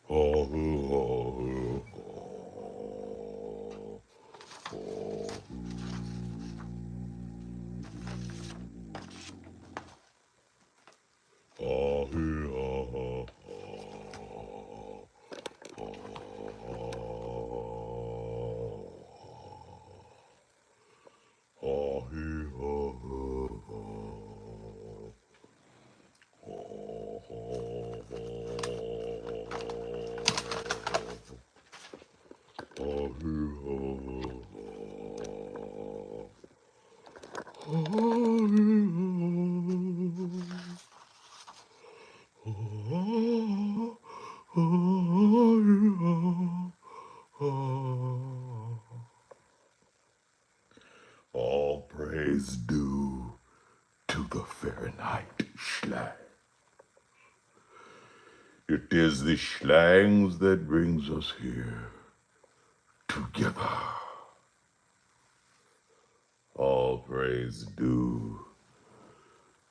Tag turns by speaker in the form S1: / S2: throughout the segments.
S1: All praise due to the Fahrenheit Schlang. It is the Schlangs that brings us here together. All praise due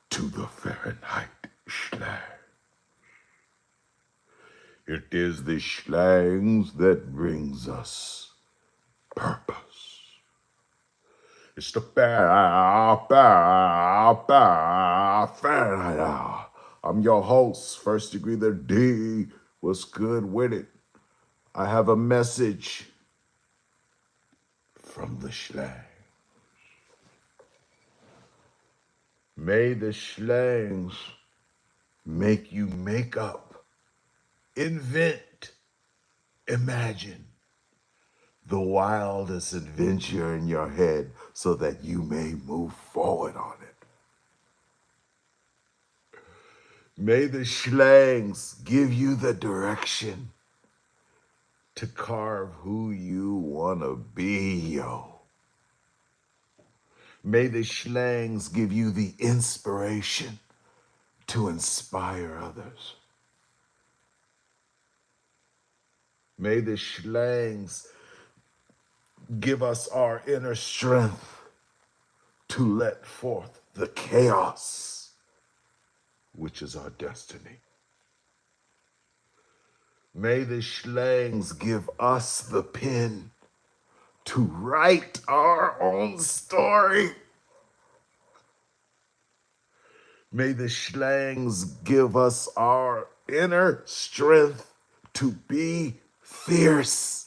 S1: to the Fahrenheit Schlang. It is the Schlangs that brings us purpose. It's the Fahrenheit. I'm your host, First Degree the D. What's good with it? I have a message from the Schlang. May the Schlangs make you make up, invent, imagine the wildest adventure in your head so that you may move forward on it. May the Schlangs give you the direction to carve who you want to be, yo. May the Schlangs give you the inspiration to inspire others. May the Schlangs give us our inner strength to let forth the chaos, which is our destiny. May the Schlangs give us the pen to write our own story. May the Schlangs give us our inner strength to be fierce.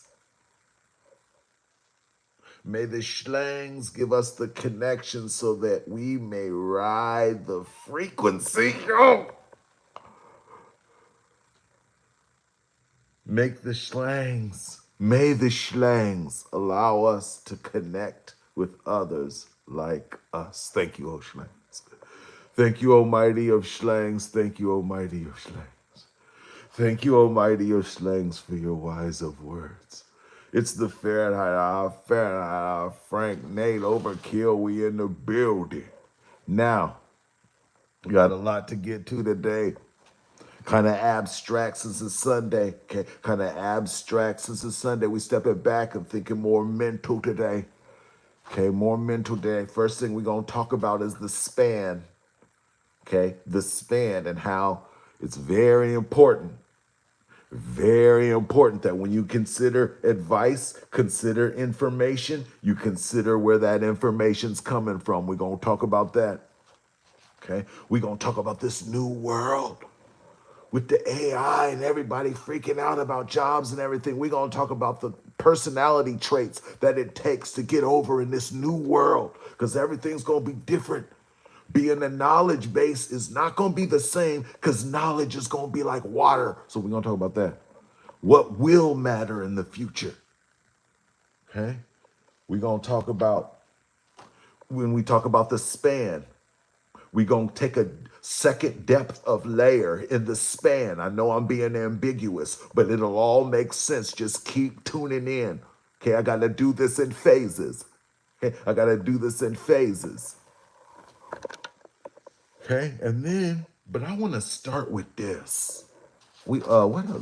S1: May the Schlangs give us the connection so that we may ride the frequency. Yo! May the Schlangs allow us to connect with others like us. Thank you, O Schlangs. Thank you, Almighty of Schlangs. Thank you, Almighty of Schlangs. Thank you, Almighty of Schlangs, for your wise of words. It's the Fahrenheit, Frank, Nate, Overkill. We in the building. Now, we got a lot to get to today. Kind of abstract since it's Sunday. Okay, kind of abstract since it's Sunday. We stepping back and thinking more mental today. Okay, more mental today. First thing we're going to talk about is the span. Okay, the span and how it's very important that when you consider advice, consider information, you consider where that information's coming from. We're going to talk about that. Okay, we're going to talk about this new world with the AI and everybody freaking out about jobs and everything. We're going to talk about the personality traits that it takes to get over in this new world, because everything's going to be different. Being a knowledge base is not going to be the same, because knowledge is going to be like water. So we're going to talk about that. What will matter in the future? Okay? We're going to talk about, when we talk about the span, we're going to take a second depth of layer in the span. I know I'm being ambiguous, but it'll all make sense. Just keep tuning in. Okay, I got to do this in phases. Okay, I got to do this in phases. Okay, and then, but I want to start with this. What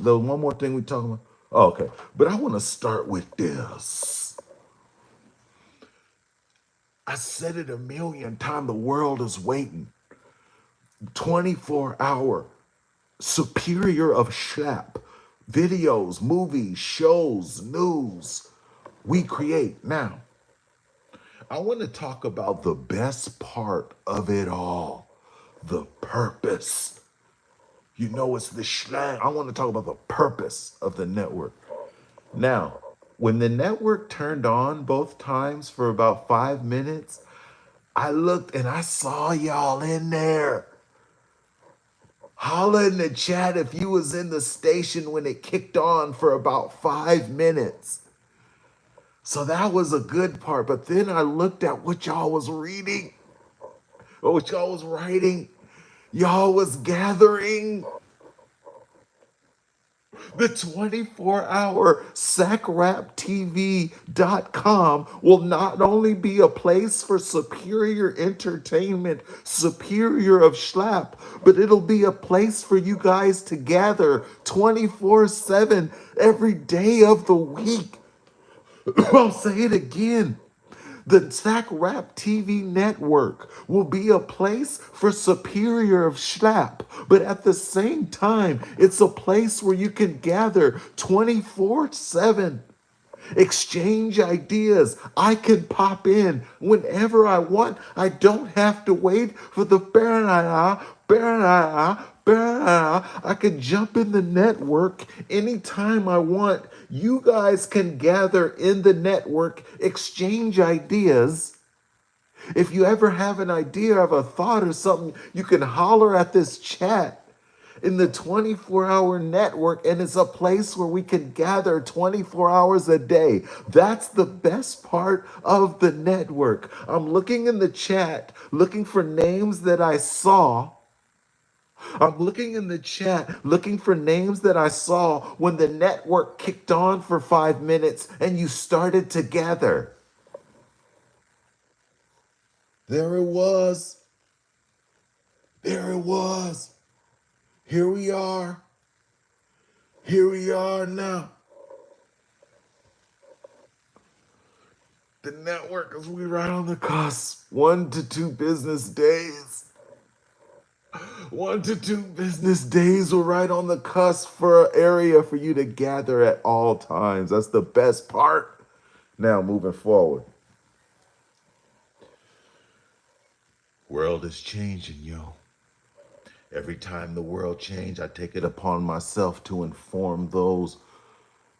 S1: the one more thing we talking about? Oh, okay, but I want to start with this. I said it a million times. The world is waiting. 24-hour superior of SHAP, videos, movies, shows, news. We create. Now, I want to talk about the best part of it all, the purpose. You know, it's the schlang. I want to talk about the purpose of the network. Now, when the network turned on both times for about 5 minutes, I looked and I saw y'all in there. Holla in the chat if you was in the station when it kicked on for about 5 minutes. So that was a good part. But then I looked at what y'all was reading, or what y'all was writing. Y'all was gathering. The 24-hour sacraptv.com will not only be a place for superior entertainment, superior of schlap, but it'll be a place for you guys to gather 24/7 every day of the week. I'll say it again. The Zach Rap TV network will be a place for superior of schlap, but at the same time, it's a place where you can gather 24/7. Exchange ideas. I can pop in whenever I want. I don't have to wait for the I can jump in the network anytime I want. You guys can gather in the network, exchange ideas. If you ever have an idea of a thought or something, you can holler at this chat in the 24-hour network, and it's a place where we can gather 24 hours a day. That's the best part of the network. I'm looking in the chat, looking for names that I saw. I'm looking in the chat, looking for names that I saw when the network kicked on for 5 minutes and you started to gather. There it was. There it was. Here we are. Here we are now. The network is we right on the cusp. 1 to 2 business days. 1 to 2 business days. We're right on the cusp for an area for you to gather at all times. That's the best part. Now moving forward. World is changing, yo. Every time the world change, I take it upon myself to inform those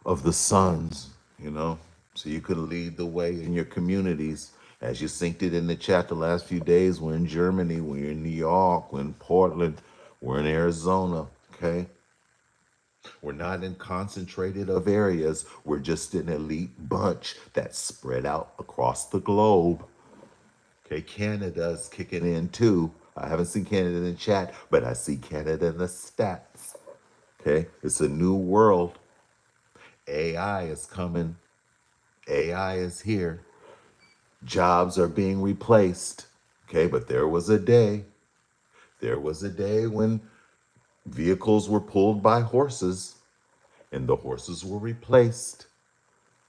S1: of the sons, so you can lead the way in your communities. As you synced it in the chat the last few days, we're in Germany, we're in New York, we're in Portland, we're in Arizona, okay? We're not in concentrated of areas. We're just an elite bunch that's spread out across the globe. Okay, Canada's kicking in too. I haven't seen Canada in the chat, but I see Canada in the stats. Okay, it's a new world. AI is coming. AI is here. Jobs are being replaced. Okay, but there was a day when vehicles were pulled by horses and the horses were replaced.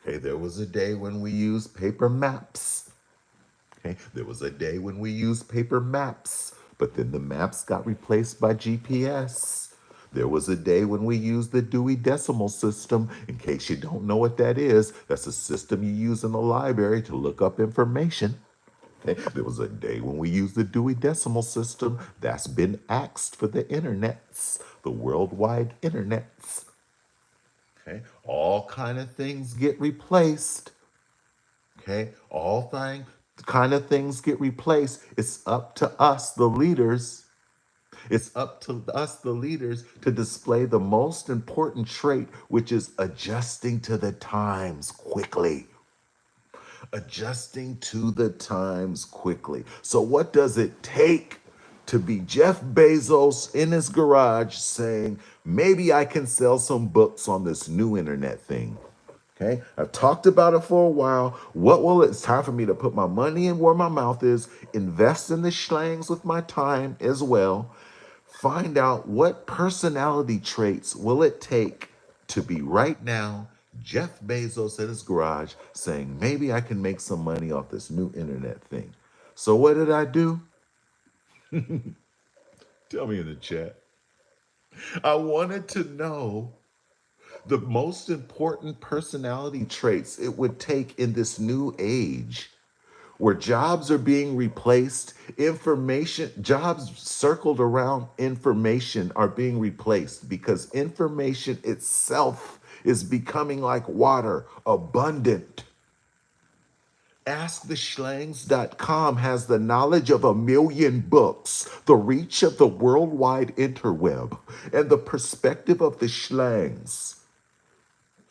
S1: Okay, there was a day when we used paper maps. Okay, there was a day when we used paper maps, but then the maps got replaced by GPS. There was a day when we used the Dewey Decimal System. In case you don't know what that is, that's a system you use in the library to look up information. Okay, there was a day when we used the Dewey Decimal System. That's been axed for the internets, the worldwide internets. Okay, all kind of things get replaced. Okay, kind of things get replaced. It's up to us, the leaders. It's up to us, the leaders, to display the most important trait, which is adjusting to the times quickly. Adjusting to the times quickly. So, what does it take to be Jeff Bezos in his garage saying, maybe I can sell some books on this new internet thing? Okay, I've talked about it for a while. It's time for me to put my money in where my mouth is, invest in the schlangs with my time as well. Find out what personality traits will it take to be right now Jeff Bezos at his garage saying, maybe I can make some money off this new internet thing. So what did I do? Tell me in the chat. I wanted to know The most important personality traits it would take in this new age where jobs are being replaced, jobs circled around information are being replaced because information itself is becoming like water, abundant. AskTheShlangs.com has the knowledge of 1,000,000 books, the reach of the worldwide interweb, and the perspective of the Schlangs.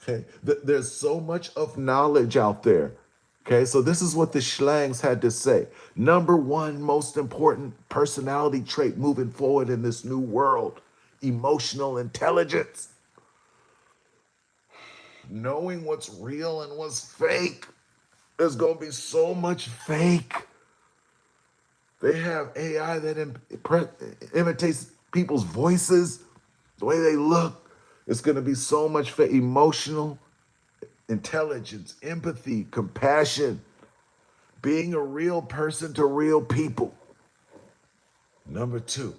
S1: Okay, there's so much of knowledge out there. Okay, so this is what the Schlangs had to say. Number one most important personality trait moving forward in this new world: emotional intelligence. Knowing what's real and what's fake. There's going to be so much fake. They have AI that imitates people's voices, the way they look. It's going to be so much fake. Emotional intelligence, empathy, compassion, being a real person to real people. Number two,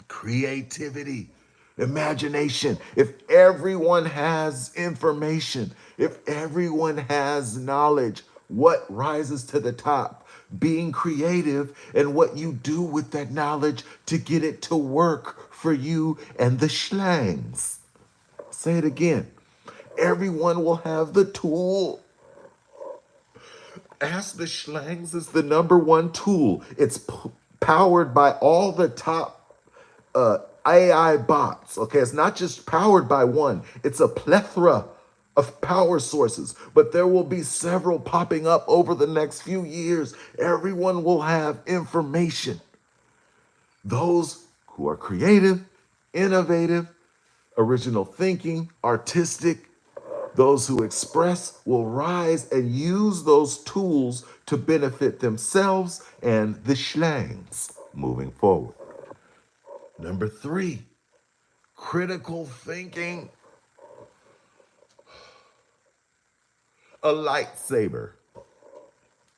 S1: creativity, imagination. If everyone has information, if everyone has knowledge, what rises to the top? Being creative and what you do with that knowledge to get it to work for you and the Schlangs. Say it again. Everyone will have the tool. Ask the Schlangs is the number one tool. It's powered by all the top AI bots. Okay, it's not just powered by one, it's a plethora of power sources, but there will be several popping up over the next few years. Everyone will have information. Those who are creative, innovative, original thinking, artistic, those who express will rise and use those tools to benefit themselves and the Schlangs moving forward. Number three, critical thinking. A lightsaber.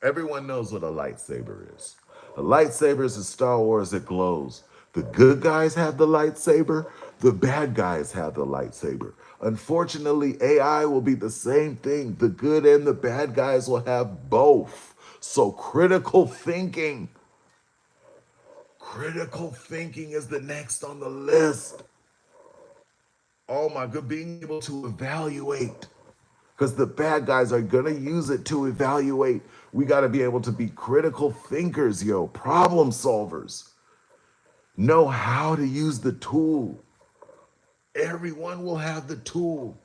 S1: Everyone knows what a lightsaber is. A lightsaber is in Star Wars that glows. The good guys have the lightsaber, the bad guys have the lightsaber. Unfortunately, AI will be the same thing. The good and the bad guys will have both. So critical thinking. Critical thinking is the next on the list. Oh my God, being able to evaluate. Because the bad guys are going to use it to evaluate. We got to be able to be critical thinkers, problem solvers. Know how to use the tool. Everyone will have the tool.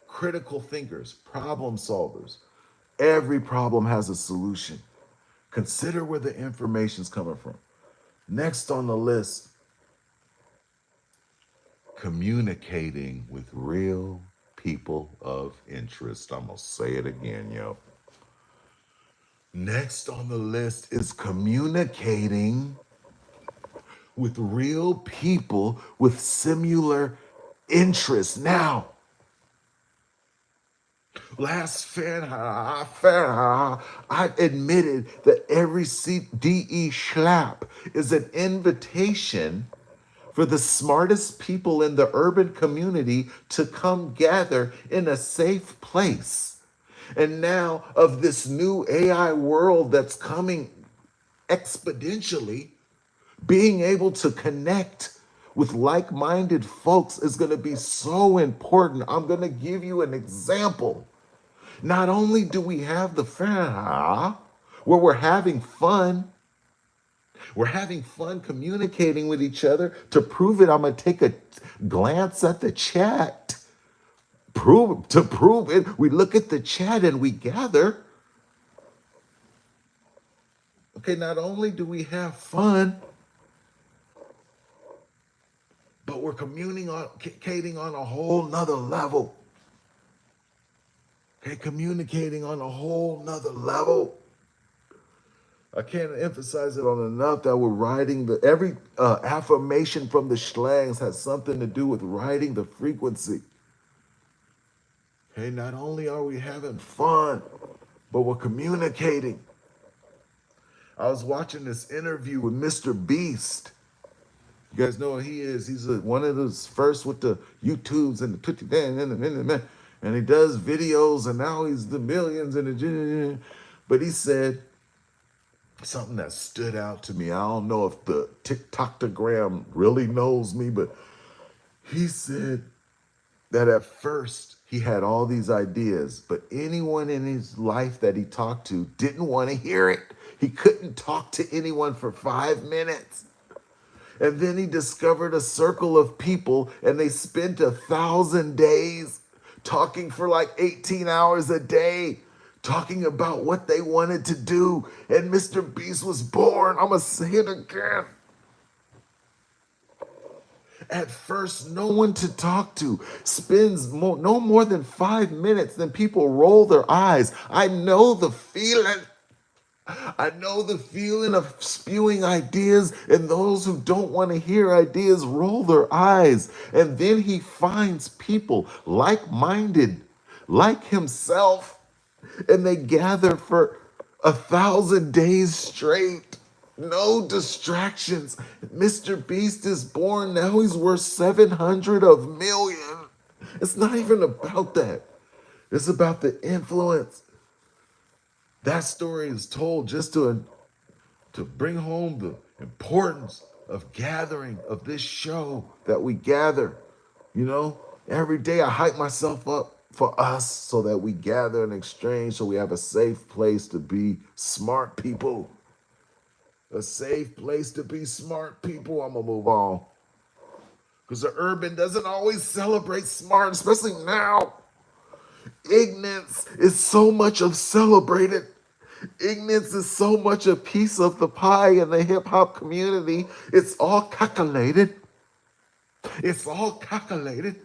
S1: Critical thinkers, problem solvers. Every problem has a solution. Consider where the information's coming from. Next on the list, communicating with real people of interest. I'm going to say it again, Next on the list is communicating with real people with similar interests. Now, last FANHA, I admitted that every CDE Schlap is an invitation for the smartest people in the urban community to come gather in a safe place. And now, of this new AI world that's coming exponentially, being able to connect with like-minded folks is going to be so important. I'm going to give you an example. Not only do we have the FANHA, where we're having fun communicating with each other. To prove it, I'm going to take a glance at the chat. To prove it, we look at the chat and we gather. Okay, not only do we have fun, but we're communicating on a whole nother level. Okay, communicating on a whole nother level. I can't emphasize it on enough that we're writing every affirmation from the Schlangs has something to do with writing the frequency. Okay, not only are we having fun, but we're communicating. I was watching this interview with Mr. Beast, You guys know what he is. He's one of those first with the YouTubes and the Twitch and he does videos and now he's the millions and the. But he said something that stood out to me. I don't know if the TikToktagram really knows me, but he said that at first he had all these ideas, but anyone in his life that he talked to didn't want to hear it. He couldn't talk to anyone for 5 minutes. And then he discovered a circle of people, and they spent 1,000 days talking for like 18 hours a day, talking about what they wanted to do. And Mr. Beast was born. I'm going to say it again. At first, no one to talk to, spends no more than 5 minutes, then people roll their eyes. I know the feeling. I know the feeling of spewing ideas, and those who don't want to hear ideas roll their eyes. And then he finds people like minded, like himself, and they gather for 1,000 days straight. No distractions. Mr. Beast is born. Now he's worth 700 of million. It's not even about that. It's about the influence. That story is told just to bring home the importance of gathering, of this show that we gather. You know, every day I hype myself up for us so that we gather and exchange so we have a safe place to be smart people. A safe place to be smart people. I'm going to move on. Because the urban doesn't always celebrate smart, especially now. Ignorance is so much of celebrated. Ignorance is so much a piece of the pie in the hip hop community. It's all calculated. It's all calculated.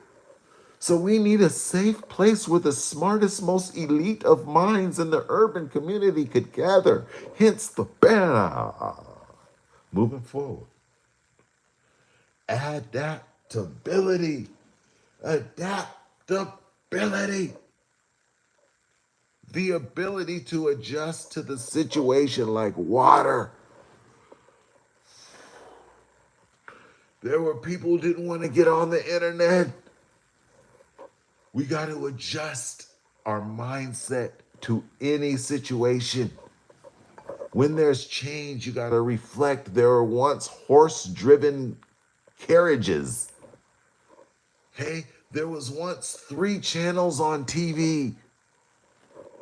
S1: So we need a safe place where the smartest, most elite of minds in the urban community could gather. Hence the banner. Moving forward. Adaptability. Adaptability. The ability to adjust to the situation like water. There were people who didn't want to get on the internet. We got to adjust our mindset to any situation. When there's change, you got to reflect. There were once horse-driven carriages. Okay? There was once 3 channels on TV.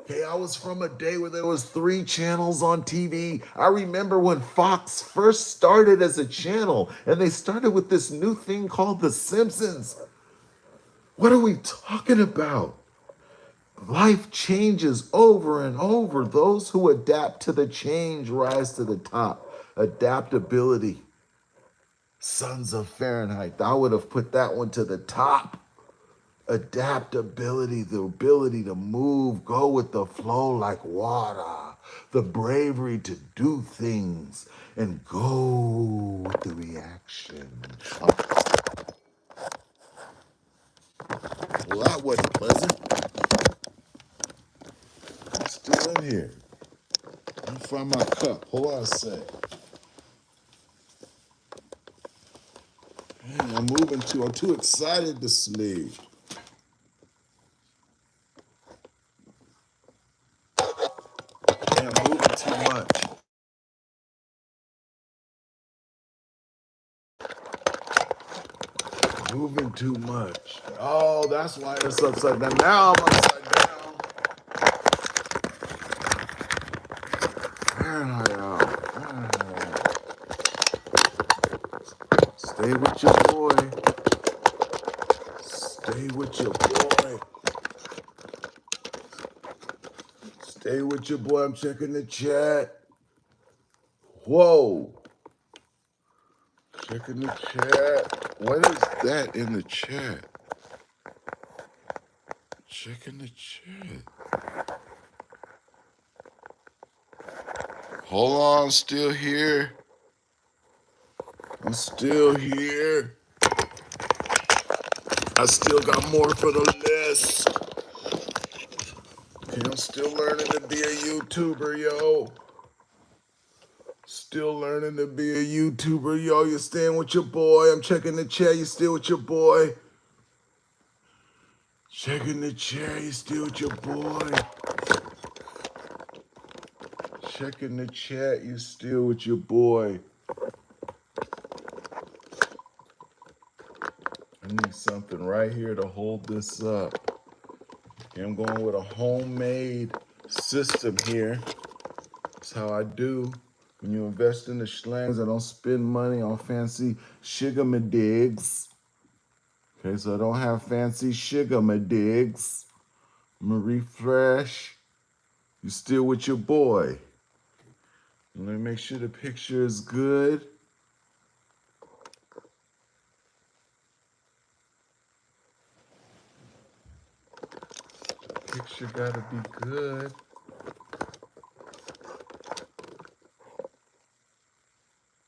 S1: Okay, I was from a day where there was 3 channels on TV. I remember when Fox first started as a channel, and they started with this new thing called The Simpsons. What are we talking about? Life changes over and over. Those who adapt to the change rise to the top. Adaptability. Sons of Fahrenheit. I would have put that one to the top. Adaptability, the ability to move, go with the flow like water, the bravery to do things and go with the reaction. Well, that wasn't pleasant. I'm still in here. Let me find my cup. Hold on a sec. Man, I'm too excited to sleep. Man, I'm moving too much. Moving too much. Oh, that's why it's upside down. Now I'm upside down. Stay with your boy. Stay with your boy. Stay with your boy. I'm checking the chat. Whoa. Checking the chat. What is that in the chat? Checking the chat. Hold on, I'm still here. I'm still here. I still got more for the list. Okay, I'm still learning to be a YouTuber, yo. Still still learning to be a YouTuber. Yo, you staying with your boy. I'm checking the chat. You still with your boy. Checking the chat. You still with your boy. Checking the chat. You still with your boy. I need something right here to hold this up. Okay, I'm going with a homemade system here. That's how I do. When you invest in the schlangs, I don't spend money on fancy sugar-ma-digs. Okay, so I don't have fancy sugar-ma-digs. I'm gonna refresh. You still with your boy. Let me make sure the picture is good. Picture gotta be good.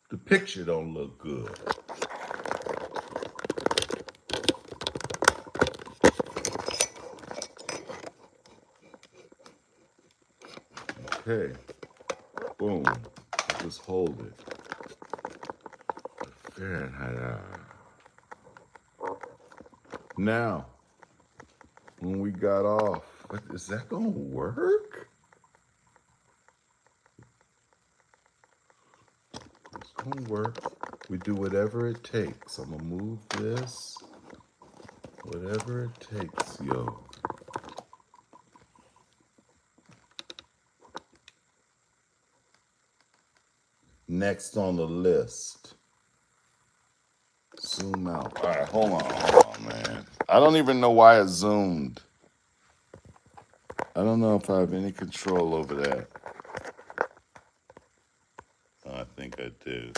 S1: The picture don't look good. Okay. Boom. Just hold it. Fahrenheit. Now, when we got off, is that gonna work? It's gonna work. We do whatever it takes. I'm gonna move this. Whatever it takes, yo. Next on the list. Zoom out. All right, hold on, man. I don't even know why it zoomed. I don't know if I have any control over that. I think I do.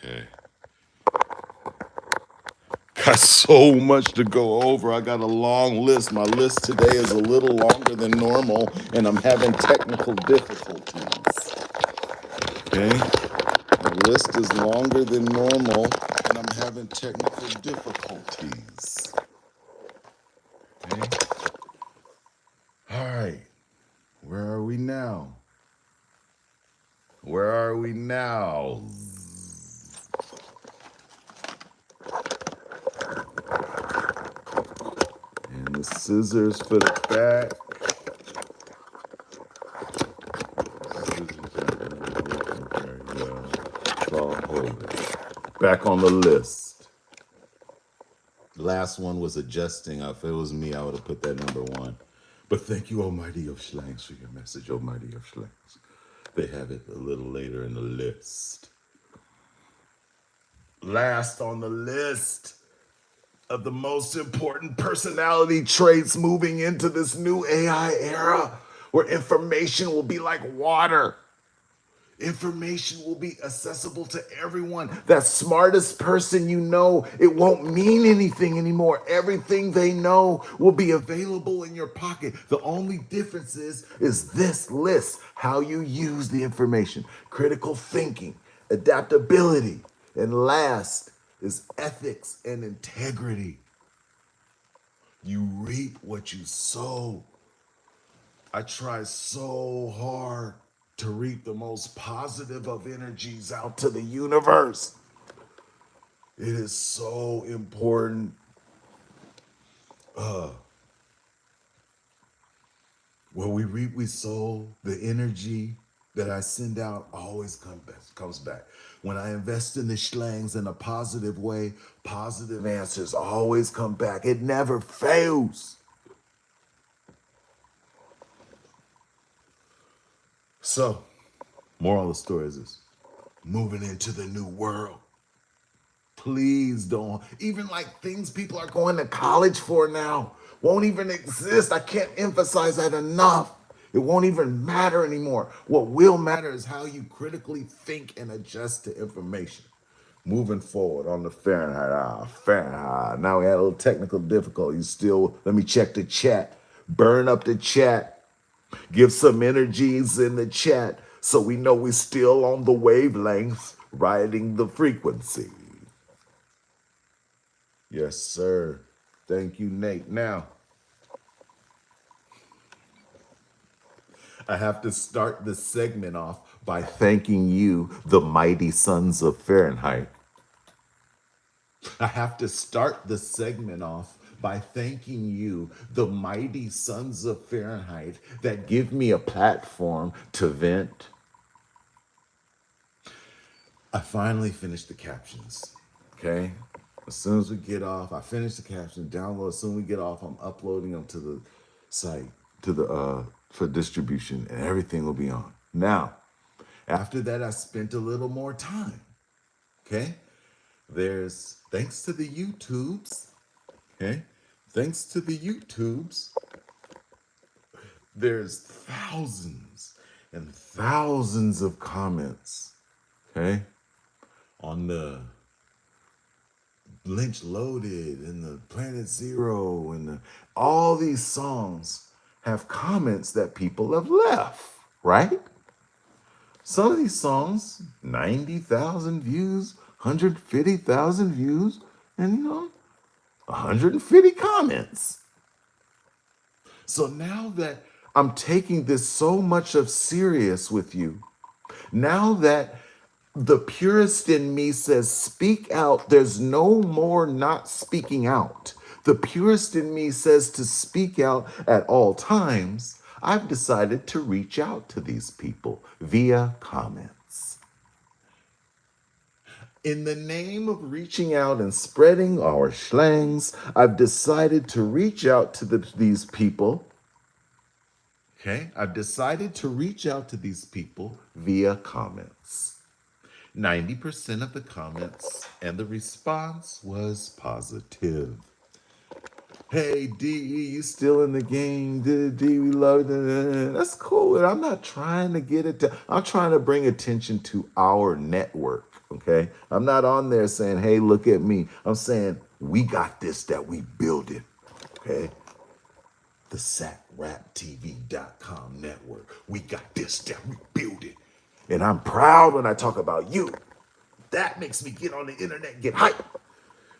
S1: Okay. Got so much to go over. I got a long list. My list today is a little longer than normal, and I'm having technical difficulties. Okay? My list is longer than normal, and I'm having technical difficulties. Okay? All right. Where are we now? Where are we now? And the scissors for the back. Back on the list. Last one was adjusting. If it was me, I would have put that number 1. But thank you, Almighty of Schlangs, for your message, Almighty of Schlangs. They have it a little later in the list. Last on the list of the most important personality traits moving into this new AI era where information will be like water. Information will be accessible to everyone. That smartest person you know, it won't mean anything anymore. Everything they know will be available in your pocket. The only difference is this list, how you use the information, critical thinking, adaptability, and last is ethics and integrity. You reap what you sow. I try so hard to reap the most positive of energies out to the universe. It is so important. When we reap, we sow. The energy that I send out always comes back. When I invest in the schlangs in a positive way, positive answers always come back. It never fails. So, moral of the story is this: moving into the new world. Please don't. Even like things people are going to college for now won't even exist. I can't emphasize that enough. It won't even matter anymore. What will matter is how you critically think and adjust to information. Moving forward on the Fahrenheit. Fahrenheit. Now we had a little technical difficulty. Still, let me check the chat. Burn up the chat. Give some energies in the chat so we know we're still on the wavelength, riding the frequency. Yes, sir. Thank you, Nate. Now, I have to start this segment off by thanking you, the mighty sons of Fahrenheit. I have to start the segment off by thanking you, the mighty sons of Fahrenheit, that give me a platform to vent. I finally finished the captions. Okay? As soon as we get off, I finish the captions, download. As soon as we get off, I'm uploading them to the site, to the for distribution, and everything will be on. Now, after that, I spent a little more time. Okay? There's thanks to the YouTubes. Okay? Thanks to the YouTubes, there's thousands and thousands of comments. Okay? On the Lynch Loaded and the Planet Zero and all these songs have comments that people have left, right? Some of these songs, 90,000 views, 150,000 views, and 150 comments. So now that I'm taking this so much of serious with you, now that the purist in me says, speak out, there's no more not speaking out. The purist in me says to speak out at all times. I've decided to reach out to these people via comments. In the name of reaching out and spreading our slangs, I've decided to reach out to these people. Okay, I've decided to reach out to these people via comments. 90% of the comments and the response was positive. Hey, DE, you still in the game? D, we love it. That's cool. And I'm not trying to get it to, I'm trying to bring attention to our network, okay? I'm not on there saying, hey, look at me. I'm saying, we got this, that we build it, okay? The SatRapTV.com network. We got this, that we build it. And I'm proud when I talk about you. That makes me get on the internet, get hype,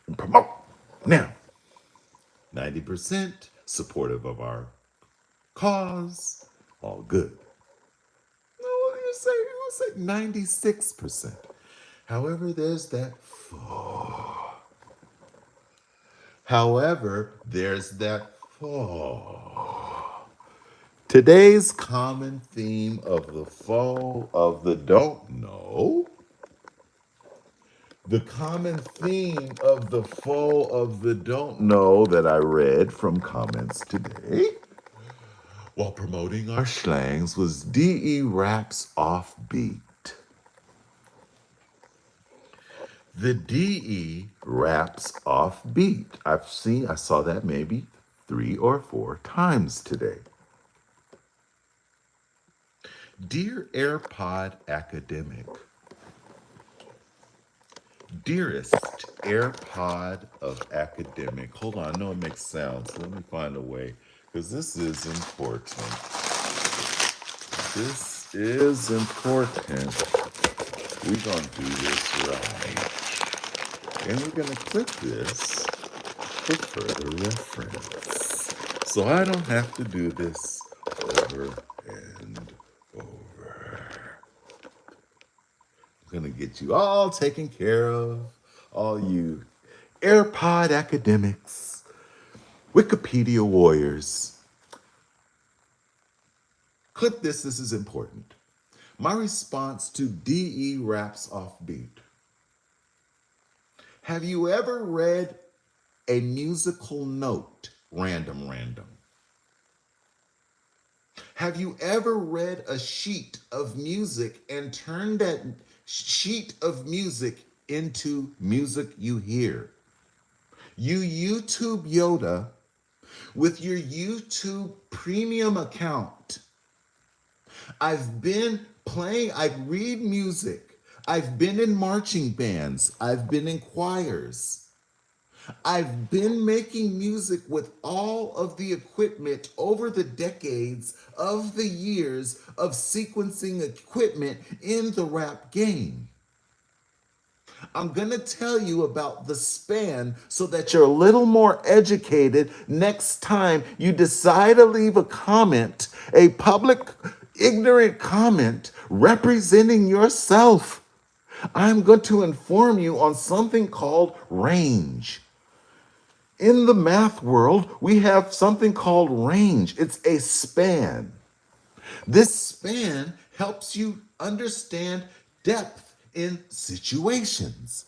S1: and promote. Now, 90% supportive of our cause, all good. No, you say 96%. However, there's that fall. Today's common theme of the fall of the don't know. The common theme of the fall of the don't know that I read from comments today while promoting our slangs was DE Rap's Offbeat. The DE Rap's Offbeat. I saw that maybe 3 or 4 times today. Dear AirPod Academic, dearest AirPod of Academic. Hold on, I know it makes sounds. Let me find a way, because this is important. This is important. We're going to do this right. And we're going to click this for further reference. So I don't have to do this over and over. I'm going to get you all taken care of, all you AirPod academics, Wikipedia warriors. Clip this, this is important. My response to DE Rap's Offbeat. Have you ever read a musical note, random? Have you ever read a sheet of music and turned that sheet of music into music you hear? You YouTube Yoda with your YouTube premium account. I've been playing, I read music. I've been in marching bands. I've been in choirs. I've been making music with all of the equipment over the decades of the years of sequencing equipment in the rap game. I'm going to tell you about the span so that you're a little more educated next time you decide to leave a comment, a public ignorant comment representing yourself. I'm going to inform you on something called range. In the math world, we have something called range. It's a span. This span helps you understand depth in situations.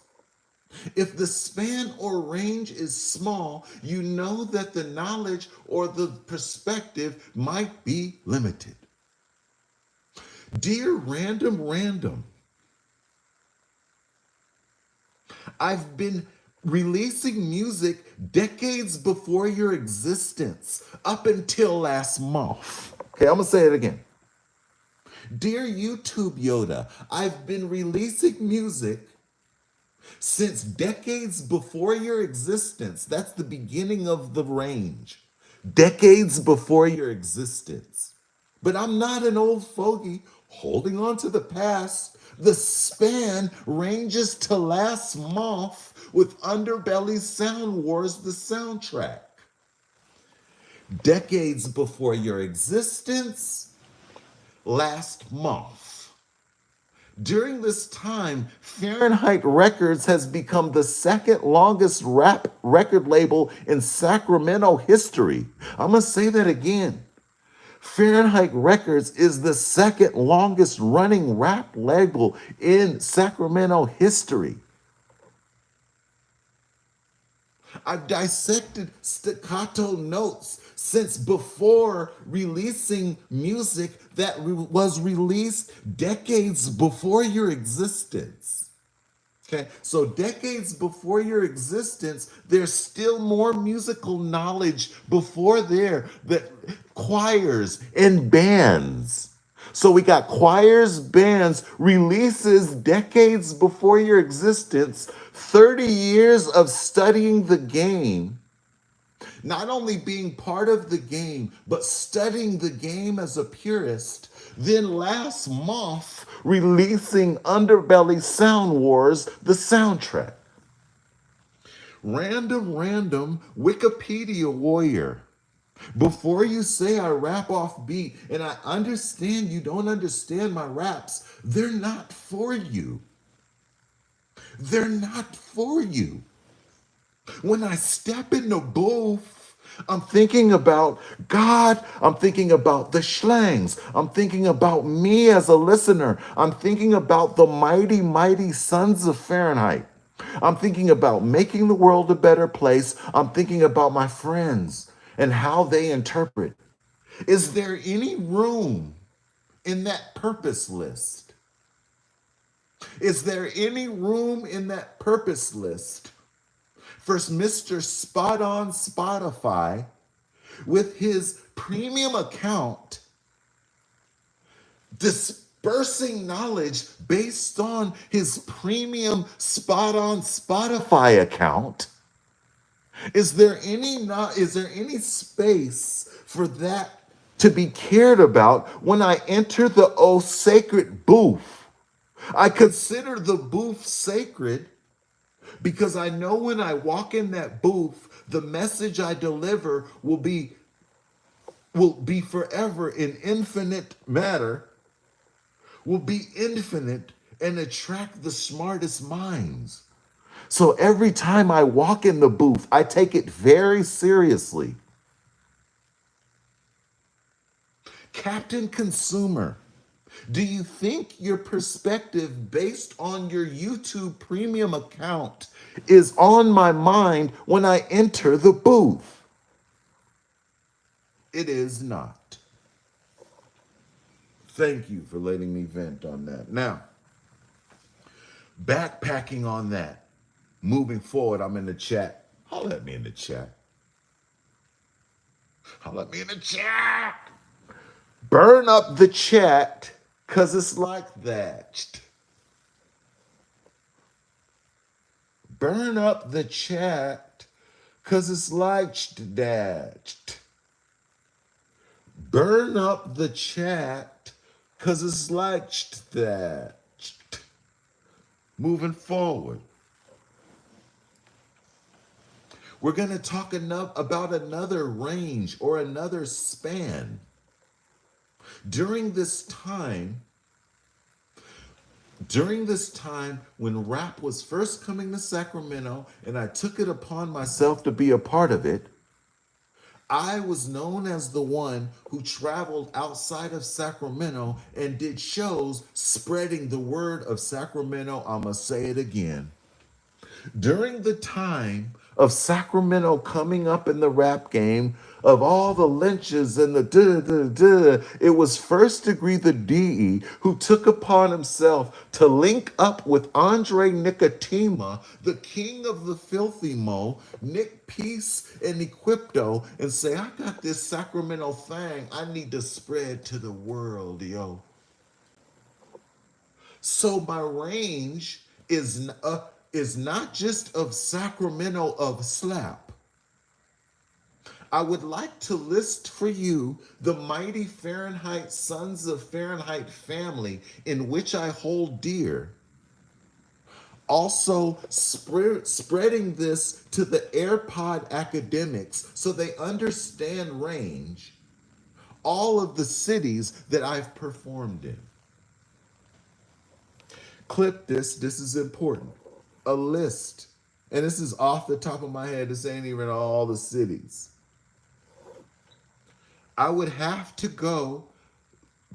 S1: If the span or range is small, you know that the knowledge or the perspective might be limited. Dear Random, I've been releasing music decades before your existence, up until last month. Okay, I'm gonna say it again. Dear YouTube Yoda, I've been releasing music since decades before your existence. That's the beginning of the range. Decades before your existence. But I'm not an old fogey holding on to the past. The span ranges to last month with Underbelly's Sound Wars, the soundtrack. Decades before your existence, last month. During this time, Fahrenheit Records has become the second longest rap record label in Sacramento history. I'm going to say that again. Fahrenheit Records is the second longest running rap label in Sacramento history. I've dissected staccato notes since before releasing music that was released decades before your existence. Okay, so decades before your existence, there's still more musical knowledge before there, that choirs and bands. So we got choirs, bands, releases decades before your existence, 30 years of studying the game, not only being part of the game, but studying the game as a purist. Then last month, releasing Underbelly Sound Wars, the soundtrack. Random, Wikipedia warrior. Before you say I rap off beat, and I understand you don't understand my raps, they're not for you. They're not for you. When I step in the booth, I'm thinking about God. I'm thinking about the schlangs. I'm thinking about me as a listener. I'm thinking about the mighty sons of Fahrenheit. I'm thinking about making the world a better place. I'm thinking about my friends and how they interpret. Is there any room in that purpose list? Is there any room in that purpose list for Mr. Spot on Spotify with his premium account dispersing knowledge based on his premium Spot on Spotify account? Is there any space for that to be cared about when I enter the oh sacred booth? I consider the booth sacred because I know when I walk in that booth, the message I deliver will be forever in infinite matter, will be infinite and attract the smartest minds. So every time I walk in the booth, I take it very seriously. Captain Consumer, do you think your perspective based on your YouTube premium account is on my mind when I enter the booth? It is not. Thank you for letting me vent on that. Now, backpacking on that. Moving forward, I'm in the chat. Holler at me in the chat. Holler at me in the chat. Burn up the chat, because it's like that. Burn up the chat, because it's like that. Burn up the chat, because it's like that. Moving forward. We're going to talk about another range or another span. During this time, during this time when rap was first coming to Sacramento and I took it upon myself to be a part of it, I was known as the one who traveled outside of Sacramento and did shows spreading the word of Sacramento. I'm going to say it again. During the time of Sacramento coming up in the rap game, of all the lynches and the it was First Degree the DE who took upon himself to link up with Andre Nicotima, the king of the filthy mo, Nick Peace and Equipto, and say, I got this Sacramento thing I need to spread to the world, yo. So my range is not just of Sacramento of slap. I would like to list for you the mighty Fahrenheit Sons of Fahrenheit family in which I hold dear. Also, spreading this to the AirPod academics so they understand range, all of the cities that I've performed in. Clip this is important. A list, and this is off the top of my head, this ain't even all the cities. I would have to go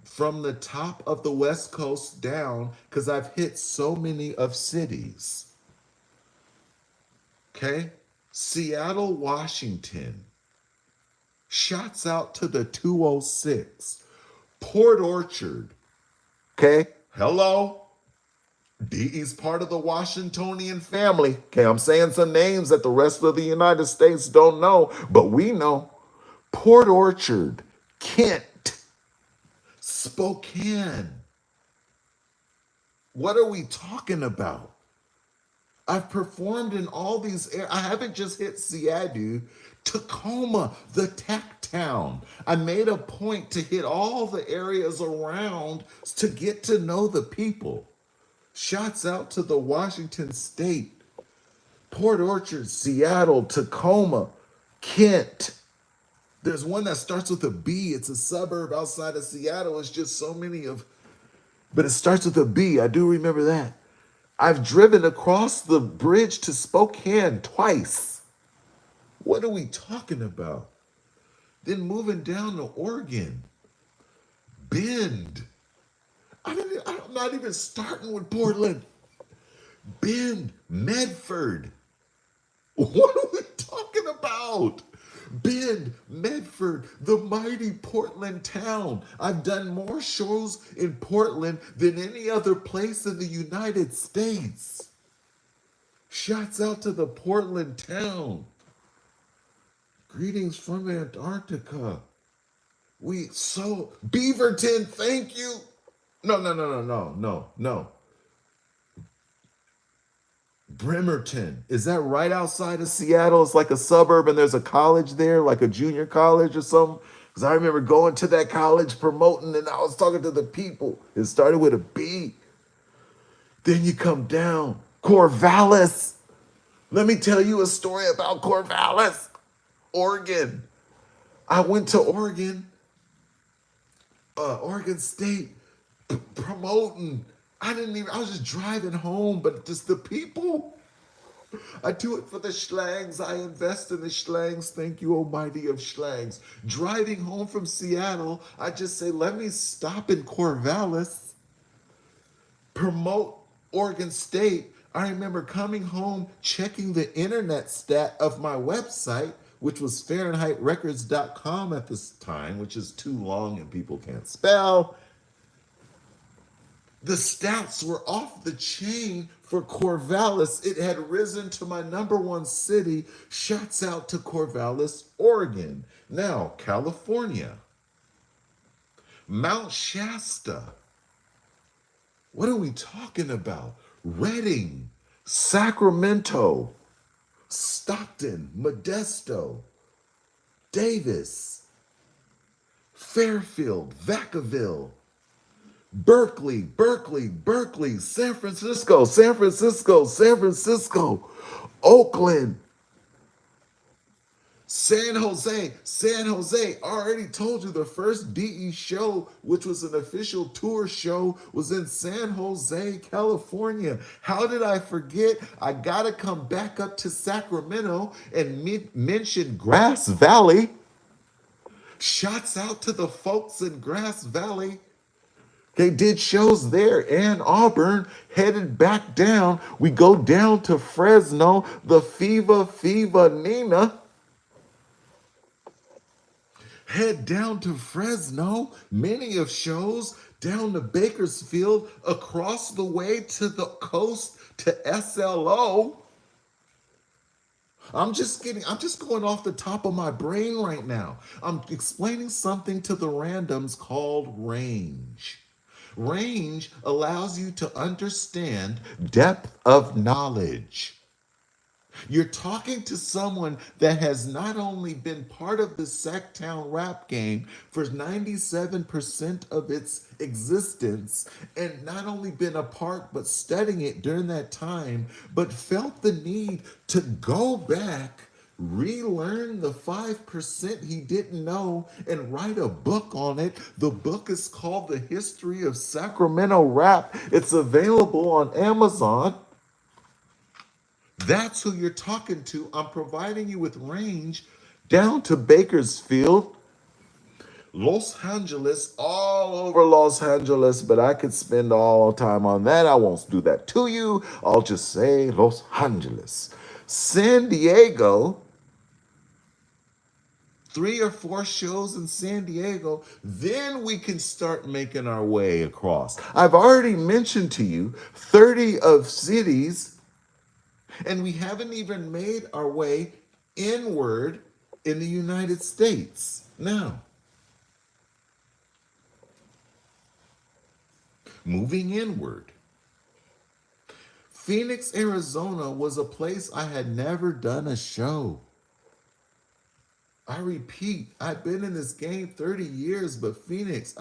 S1: from the top of the West Coast down because I've hit so many of cities. Okay? Seattle, Washington. Shouts out to the 206. Port Orchard. Okay? Hello? DE's part of the Washingtonian family. Okay, I'm saying some names that the rest of the United States don't know, but we know. Port Orchard, Kent, Spokane. What are we talking about? I've performed in all these areas. I haven't just hit Seattle, Tacoma, the tech town. I made a point to hit all the areas around to get to know the people. Shouts out to the Washington State, Port Orchard, Seattle, Tacoma, Kent. There's one that starts with a B. It's a suburb outside of Seattle. It's just so many of, but it starts with a B. I do remember that. I've driven across the bridge to Spokane twice. What are we talking about? Then moving down to Oregon, Bend. I'm not even starting with Portland. Bend, Medford. What are we talking about? Bend, Medford, the mighty Portland town. I've done more shows in Portland than any other place in the United States. Shouts out to the Portland town. Greetings from Antarctica. Beaverton, thank you. No. Bremerton. Is that right outside of Seattle? It's like a suburb and there's a college there, like a junior college or something. Because I remember going to that college promoting and I was talking to the people. It started with a B. Then you come down. Corvallis. Let me tell you a story about Corvallis, Oregon. I went to Oregon State promoting. I was just driving home, but just the people. I do it for the schlangs. I invest in the schlangs. Thank you, almighty of schlangs. Driving home from Seattle, I just say, let me stop in Corvallis, promote Oregon State. I remember coming home, checking the internet stat of my website, which was FahrenheitRecords.com at this time, which is too long and people can't spell. The stats were off the chain for Corvallis. It had risen to my number one city. Shouts out to Corvallis, Oregon. Now, California. Mount Shasta. What are we talking about? Redding, Sacramento, Stockton, Modesto, Davis, Fairfield, Vacaville, Berkeley, San Francisco, Oakland, San Jose, San Jose. I already told you the first DE show, which was an official tour show, was in San Jose, California. How did I forget? I gotta come back up to Sacramento and mention Grass Valley. Shouts out to the folks in Grass Valley. They did shows there and Auburn, headed back down. We go down to Fresno, the Viva Nina. Head down to Fresno, many of shows down to Bakersfield, across the way to the coast to SLO. I'm just going off the top of my brain right now. I'm explaining something to the randoms called range. Range allows you to understand depth of knowledge. You're talking to someone that has not only been part of the Sacktown rap game for 97% of its existence, and not only been a part but studying it during that time, but felt the need to go back, relearn the 5% he didn't know, and write a book on it. The book is called The History of Sacramento Rap. It's available on Amazon. That's who you're talking to. I'm providing you with range down to Bakersfield, Los Angeles, all over Los Angeles, but I could spend all time on that. I won't do that to you. I'll just say Los Angeles. San Diego, 3 or 4 shows in San Diego, then we can start making our way across. I've already mentioned to you 30 of cities, and we haven't even made our way inward in the United States. Now, moving inward. Phoenix, Arizona was a place I had never done a show. I repeat, I've been in this game 30 years, but Phoenix,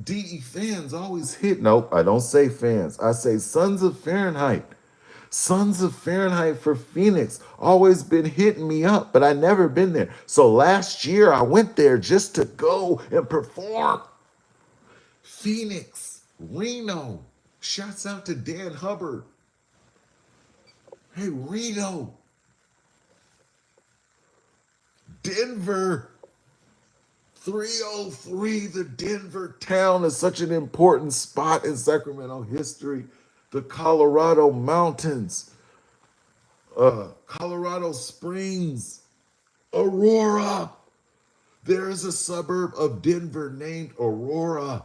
S1: DE fans always hit. Nope, I don't say fans. I say Sons of Fahrenheit. Sons of Fahrenheit for Phoenix always been hitting me up, but I never been there. So last year I went there just to go and perform. Phoenix, Reno. Shouts out to Dan Hubbard. Hey, Reno. Denver. 303, the Denver town is such an important spot in Sacramento history. The Colorado Mountains, Colorado Springs, Aurora. There is a suburb of Denver named Aurora.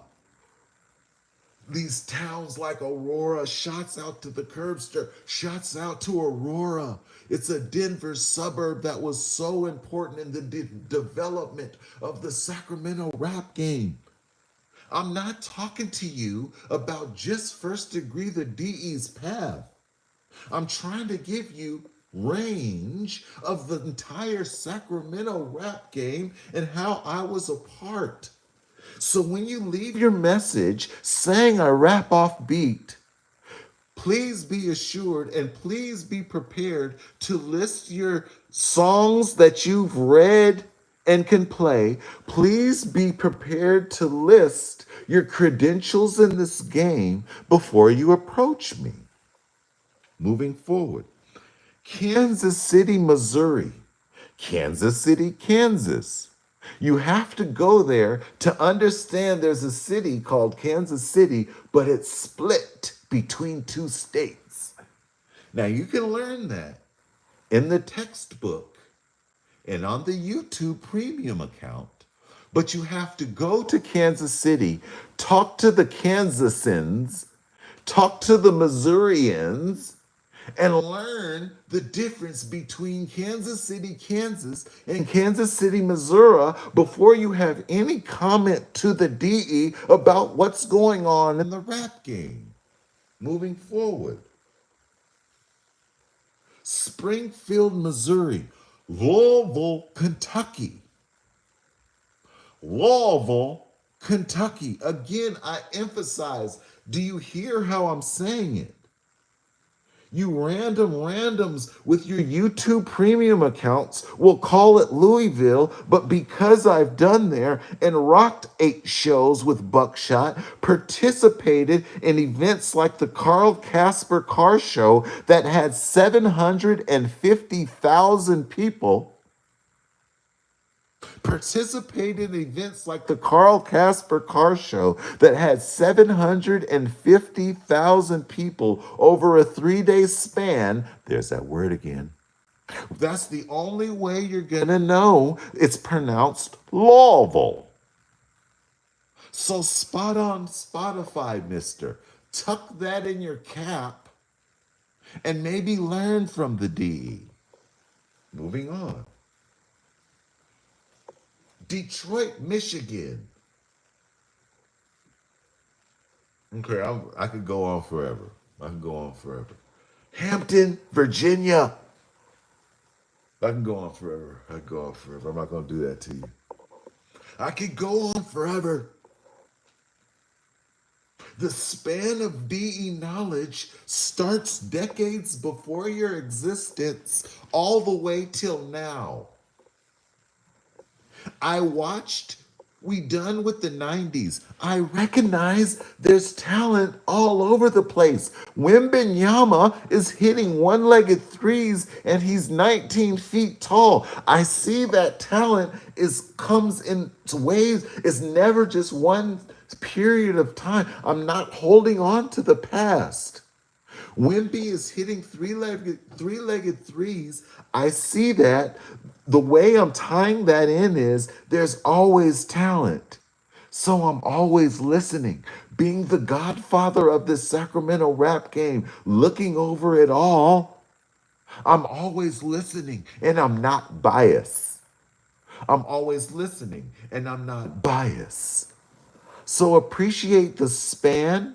S1: These towns like Aurora, shouts out to the Curbster, shouts out to Aurora. It's a Denver suburb that was so important in the development of the Sacramento rap game. I'm not talking to you about just First Degree the DE's path. I'm trying to give you range of the entire Sacramento rap game and how I was a part. So when you leave your message saying I rap off beat, please be assured and please be prepared to list your songs that you've read and can play. Please be prepared to list your credentials in this game before you approach me. Moving forward, Kansas City, Missouri, Kansas City, Kansas. You have to go there to understand there's a city called Kansas City, but it's split between 2 states. Now you can learn that in the textbook and on the YouTube premium account, but you have to go to Kansas City, talk to the Kansasans, talk to the Missourians, and learn the difference between Kansas City, Kansas and Kansas City, Missouri before you have any comment to the DE about what's going on in the rap game. Moving forward. Springfield, Missouri. Louisville, Kentucky. Louisville, Kentucky. Again, I emphasize, do you hear how I'm saying it? You randoms with your YouTube premium accounts will call it Louisville, but because I've done there and rocked 8 shows with Buckshot, participated in events like the Carl Casper Car Show that had 750,000 people, participated in events like the Carl Casper Car Show that had 750,000 people over a 3-day span. There's that word again. That's the only way you're going to know it's pronounced Lawville. So spot on Spotify, mister. Tuck that in your cap and maybe learn from the DE. Moving on. Detroit, Michigan. Okay, I could go on forever. I can go on forever. Hampton, Virginia. I can go on forever. I can go on forever. I'm not going to do that to you. I could go on forever. The span of DE knowledge starts decades before your existence all the way till now. I watched We Done with the 90s. I recognize there's talent all over the place. Wembenyama is hitting one-legged threes and he's 19 feet tall. I see that talent comes in waves. It's never just one period of time. I'm not holding on to the past. Wemby is hitting three-legged threes. I see that. The way I'm tying that in is there's always talent. So I'm always listening, being the godfather of this Sacramento rap game, looking over it all. I'm always listening and I'm not biased. I'm always listening and I'm not biased. So appreciate the span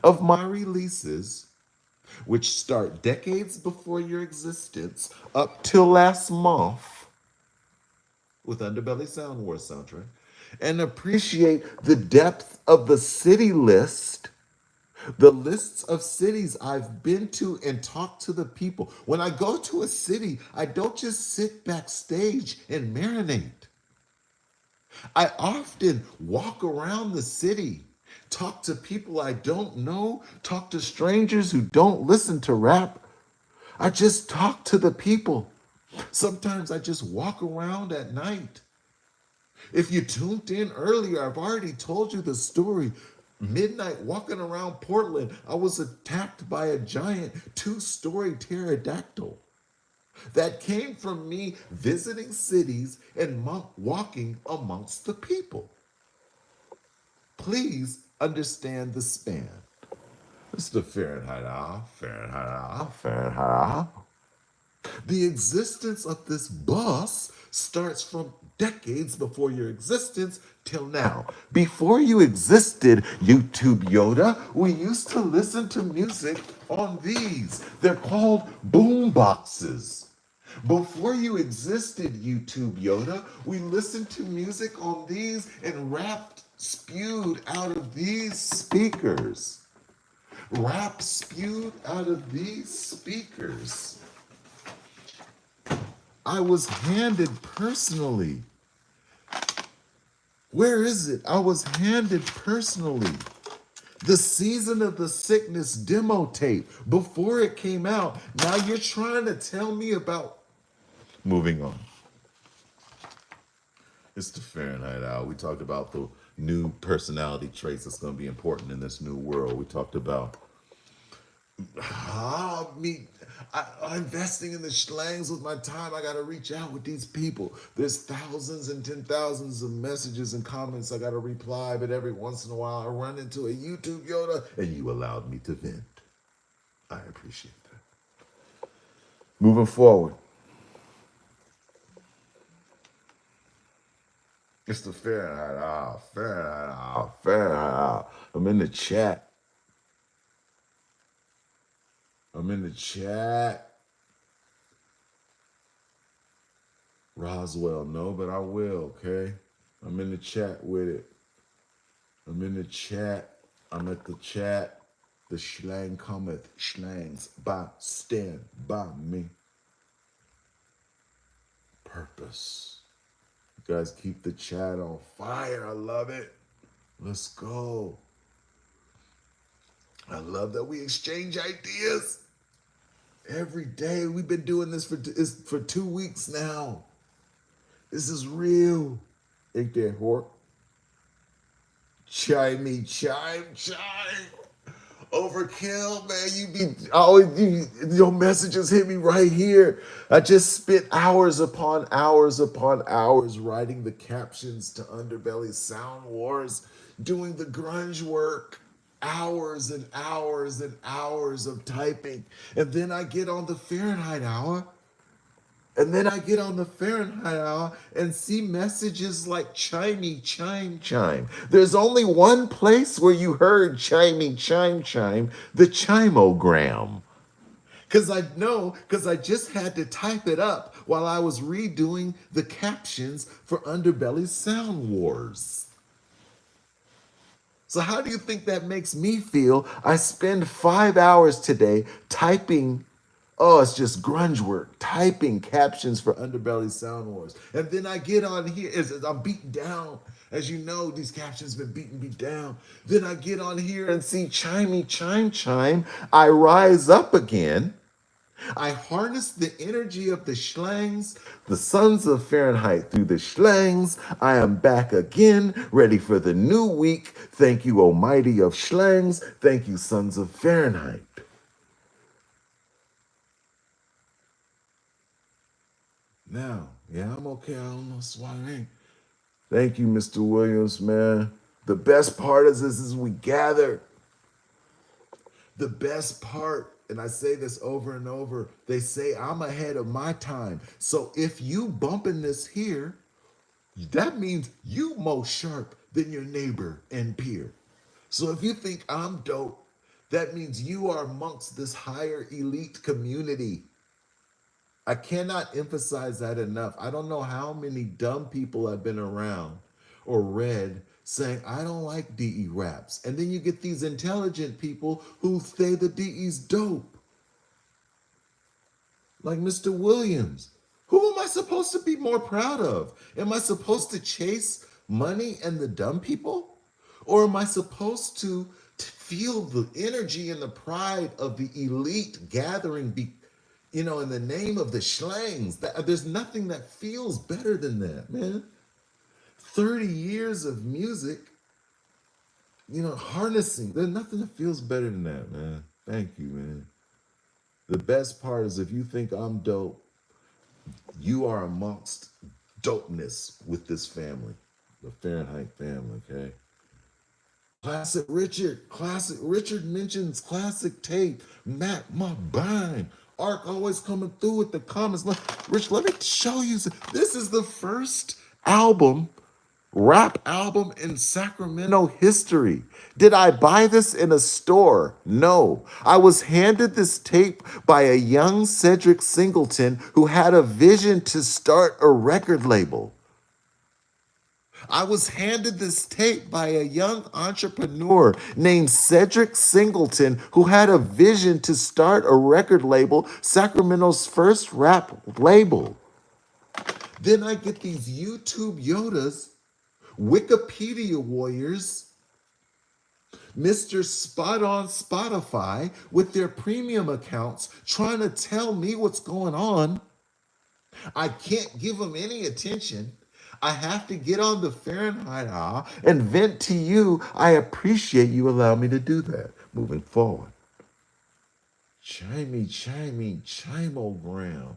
S1: of my releases, which start decades before your existence up till last month with Underbelly Sound Wars soundtrack, and appreciate the depth of the city list, the lists of cities I've been to and talked to the people. When I go to a city, I don't just sit backstage and marinate. I often walk around the city, talk to people I don't know, talk to strangers who don't listen to rap. I just talk to the people. Sometimes I just walk around at night. If you tuned in earlier, I've already told you the story. Midnight walking around Portland, I was attacked by a giant 2-story pterodactyl. That came from me visiting cities and walking amongst the people. Please understand the span. Mr. Fahrenheit. The existence of this bus starts from decades before your existence till now. Before you existed, YouTube Yoda, we used to listen to music on these. They're called boom boxes. Before you existed, YouTube Yoda, we listened to music on these and rap spewed out of these speakers. Rap spewed out of these speakers. I was handed personally. Where is it? I was handed personally the Season of the Sickness demo tape before it came out. Now you're trying to tell me about. Moving on. It's the Fahrenheit Hour. We talked about the new personality traits that's going to be important in this new world. We talked about investing in the schlangs with my time. I got to reach out with these people. There's thousands and 10,000s of messages and comments I got to reply, but every once in a while I run into a YouTube Yoda, and you allowed me to vent. I appreciate that. Moving forward. It's the Fahrenheit. Fahrenheit. I'm in the chat. Roswell, no, but I will, okay? I'm in the chat with it. I'm in the chat. I'm at the chat. The schlang cometh, schlangs by, stand by me. Purpose. You guys keep the chat on fire. I love it. Let's go. I love that we exchange ideas every day. We've been doing this for 2 weeks now. This is real. Ain't that hork? Chime me, chime. Overkill, man. Your messages hit me right here. I just spent hours upon hours upon hours writing the captions to Underbelly Sound Wars, doing the grunge work. Hours and hours and hours of typing. And then I get on the Fahrenheit Hour. And see messages like chimey, chime. There's only one place where you heard chimey, chime, the chimogram. Because I just had to type it up while I was redoing the captions for Underbelly Sound Wars. So how do you think that makes me feel? I spend 5 hours today typing. Oh, it's just grunge work, typing captions for Underbelly Sound Wars. And then I get on here, I'm beaten down. As you know, these captions been beat down. Then I get on here and see chimey, chime. I rise up again. I harness the energy of the schlangs, the sons of Fahrenheit through the schlangs. I am back again, ready for the new week. Thank you, almighty of schlangs. Thank you, sons of Fahrenheit. Now, yeah, I'm okay. I don't know why it ain't. Thank you, Mr. Williams, man. The best part is we gather. The best part, and I say this over and over, they say I'm ahead of my time. So if you bumping this here, that means you more sharp than your neighbor and peer. So if you think I'm dope, that means you are amongst this higher elite community. I cannot emphasize that enough. I don't know how many dumb people I've been around or read saying, I don't like DE raps. And then you get these intelligent people who say the DE's dope. Like Mr. Williams. Who am I supposed to be more proud of? Am I supposed to chase money and the dumb people? Or am I supposed to feel the energy and the pride of the elite gathering in the name of the schlangs? There's nothing that feels better than that, man. 30 years of music, harnessing. There's nothing that feels better than that, man. Thank you, man. The best part is if you think I'm dope, you are amongst dopeness with this family, the Fahrenheit family, okay? Classic Richard mentions classic tape. Matt, my bind. Ark always coming through with the comments. Rich, let me show you. This is the first rap album in Sacramento history. Did I buy this in a store? No. I was handed this tape by a young Cedric Singleton who had a vision to start a record label. I was handed this tape by a young entrepreneur named Cedric Singleton who had a vision to start a record label, Sacramento's first rap label. Then I get these YouTube Yodas, Wikipedia warriors, Mr. Spot on Spotify with their premium accounts trying to tell me what's going on. I can't give them any attention. I have to get on the Fahrenheit and vent to you. I appreciate you allowing me to do that moving forward. Chimey, chimogram.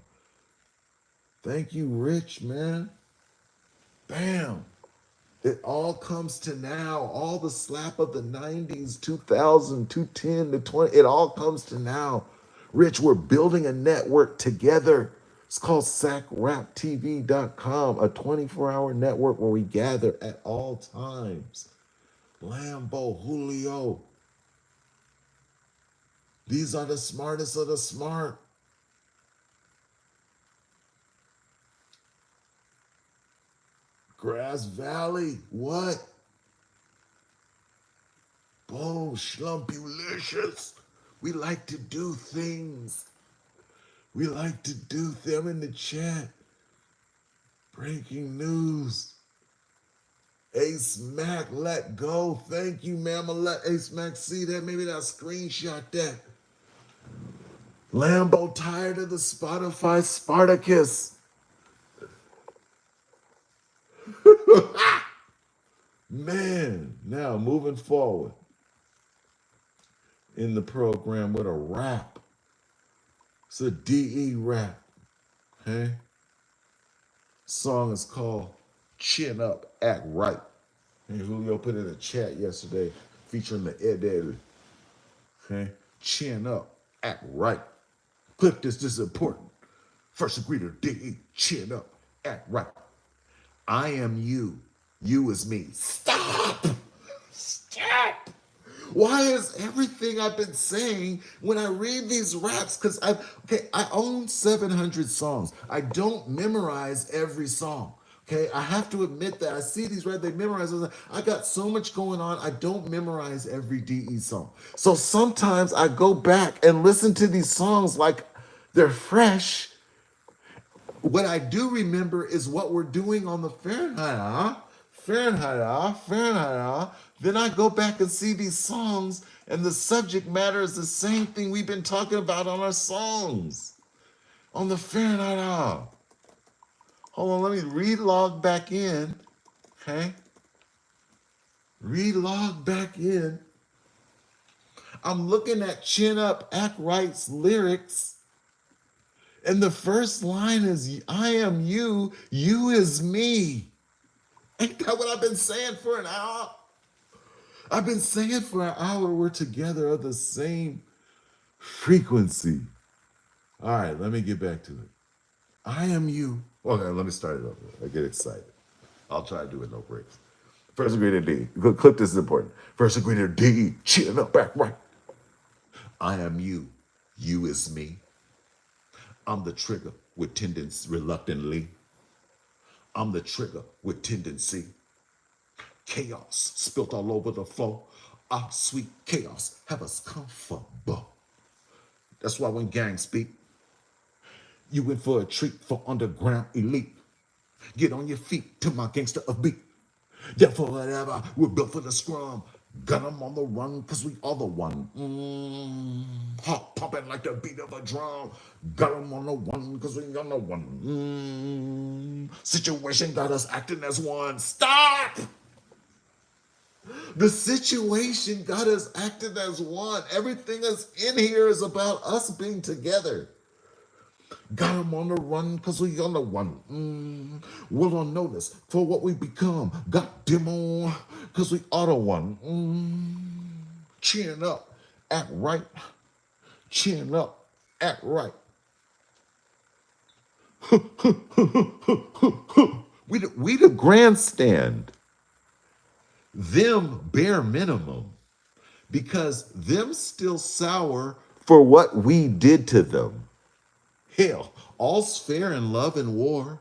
S1: Thank you, Rich, man. Bam. It all comes to now. All the slap of the 90s, 2000, 210 to 20, it all comes to now. Rich, we're building a network together. It's called sacraptv.com, a 24-hour network where we gather at all times. Lambo, Julio. These are the smartest of the smart. Grass Valley, what? Boom, schlumpulicious. We like to do things. We like to do them in the chat. Breaking news. Ace Mac, let go. Thank you, ma'am. I'll let Ace Mac see that. Maybe that screenshot that. Lambo tired of the Spotify Spartacus. Man, now moving forward in the program with a rap. It's a DE rap. Okay? Song is called Chin Up, Act Right. And Julio put in a chat yesterday featuring the Ed Daily. Okay? Chin up, act right. Clip this is important. First agree to DE, chin up, act right. I am you. You is me. Stop! Stop! Why is everything I've been saying when I read these raps? Because I own 700 songs. I don't memorize every song. Okay, I have to admit that I see these raps, they memorize. I got so much going on, I don't memorize every DE song. So sometimes I go back and listen to these songs like they're fresh. What I do remember is what we're doing on the Fahrenheit. Fahrenheit. Then I go back and see these songs, and the subject matter is the same thing we've been talking about on our songs. On the Fahrenheit. Hold on, let me relog back in. Okay? Relog back in. I'm looking at Chin Up, Act Right's lyrics. And the first line is, I am you, you is me. Ain't that what I've been saying for an hour? I've been saying for an hour we're together of the same frequency. All right, let me get back to it. I am you. Okay, let me start it over. I get excited. I'll try to do it no breaks. First agree to D. Clip this is important. First agree to D. Chin up, back right. I am you. You is me. I'm the trigger with tendency reluctantly. I'm the trigger with tendency. Chaos spilt all over the floor. Our sweet chaos have us comfortable. That's why when gangs speak, you in for a treat for underground elite. Get on your feet to my gangster of beat. Yeah, for whatever, we're built for the scrum. Got them on the run, cause we are the one. Heart pumping like the beat of a drum. Got them on the one, cause we on the one. Situation got us acting as one. Stop! The situation got us acting as one. Everything that's in here is about us being together. Got them on the run because we on the one. We're on notice for what we become. Got them on because we are the one. Chin up, act right. Chin up, act right. We the grandstand. Them bare minimum. Because them still sour for what we did to them. Hell, all's fair in love and war.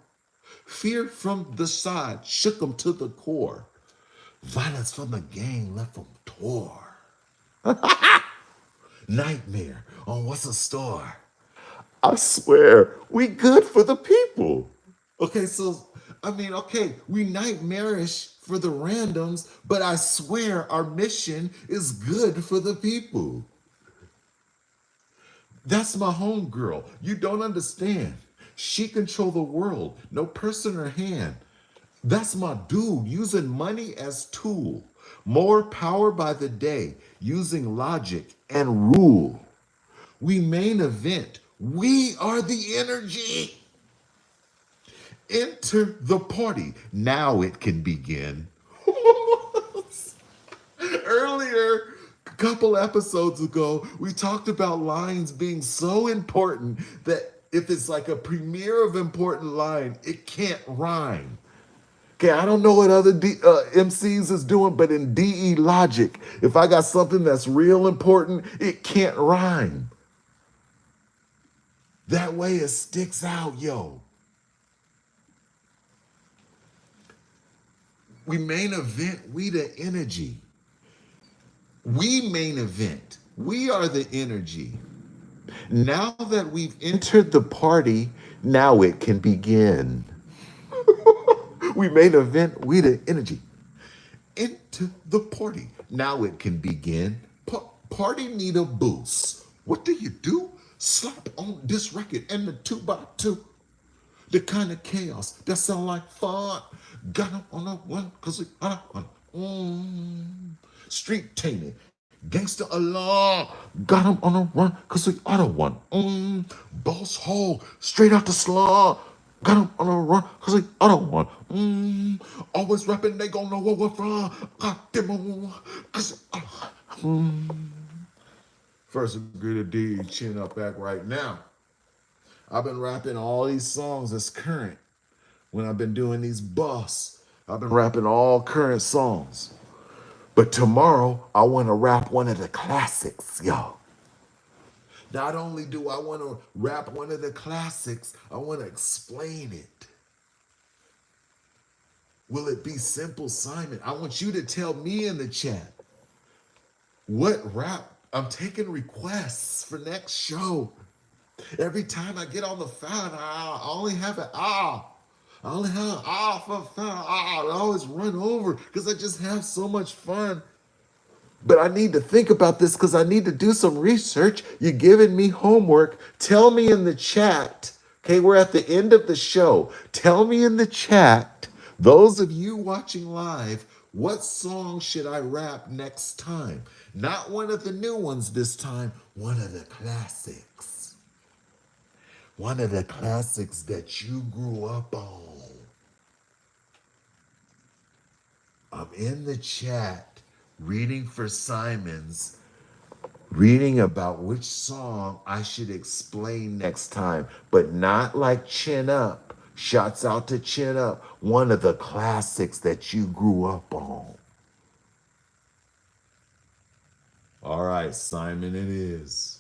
S1: Fear from the side shook them to the core. Violence from the gang left them tore. Nightmare on what's in store. I swear, we good for the people. Okay, so, we nightmarish for the randoms, but I swear our mission is good for the people. That's my homegirl. You don't understand. She control the world. No purse in her hand. That's my dude using money as tool. More power by the day, using logic and rule. We main event. We are the energy. Enter the party. Now it can begin. Earlier, a couple episodes ago, we talked about lines being so important that if it's like a premiere of important line, it can't rhyme. Okay, I don't know what other MCs is doing, but in DE logic, if I got something that's real important, it can't rhyme. That way it sticks out, yo. We main event, we the energy. We main event. We are the energy. Now that we've entered the party, now it can begin. We main event, we the energy. Into the party. Now it can begin. Party need a boost. What do you do? Slap on this record and the 2x2. The kind of chaos that sound like fun. Got him on a one, cause we on a one. Street tainted. Gangster alarm. Got him on a run, cause we on a one. Boss hole. Straight out the slum. Got him on a run, cause we on a one. Always rapping, they gon' know where we're from. Got them on, cause First degree to D, chin up back right now. I've been rapping all these songs that's current. When I've been doing these busts, I've been rapping all current songs. But tomorrow, I want to rap one of the classics, yo. Not only do I want to rap one of the classics, I want to explain it. Will it be simple, Simon? I want you to tell me in the chat what rap. I'm taking requests for next show. Every time I get on the phone, I only have an ah. I only have an ah for fun. I always run over because I just have so much fun. But I need to think about this because I need to do some research. You're giving me homework. Tell me in the chat. Okay, we're at the end of the show. Tell me in the chat, those of you watching live, what song should I rap next time? Not one of the new ones this time, one of the classics. One of the classics that you grew up on. I'm in the chat reading for Simons, reading about which song I should explain next time, but not like Chin Up. Shouts out to Chin Up, one of the classics that you grew up on. All right, Simon it is.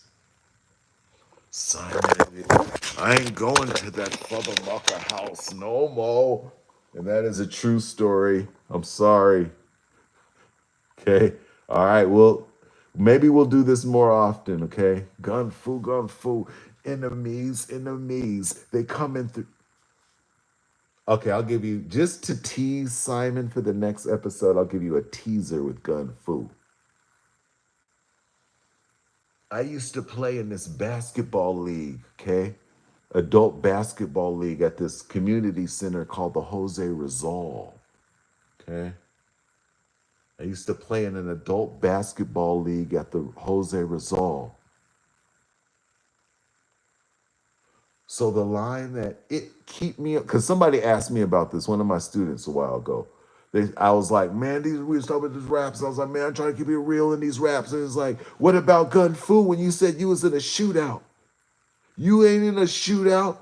S1: Simon it is. I ain't going to that Father Mucker house no more. And that is a true story. I'm sorry. Okay. All right. Well, maybe we'll do this more often. Okay. Gun fu. Enemies. They come in through. Okay. I'll give you, just to tease Simon for the next episode, I'll give you a teaser with Gun Fu. I used to play in this basketball league. Okay. Adult basketball league at this community center called the Jose Rizal. Okay. I used to play in an adult basketball league at the Jose Rizal. So the line that it keep me up, because somebody asked me about this, one of my students a while ago. I was like, man, we was talking about these raps. I was like, man, I'm trying to keep it real in these raps. And it's like, what about Gun Fu when you said you was in a shootout? You ain't in a shootout.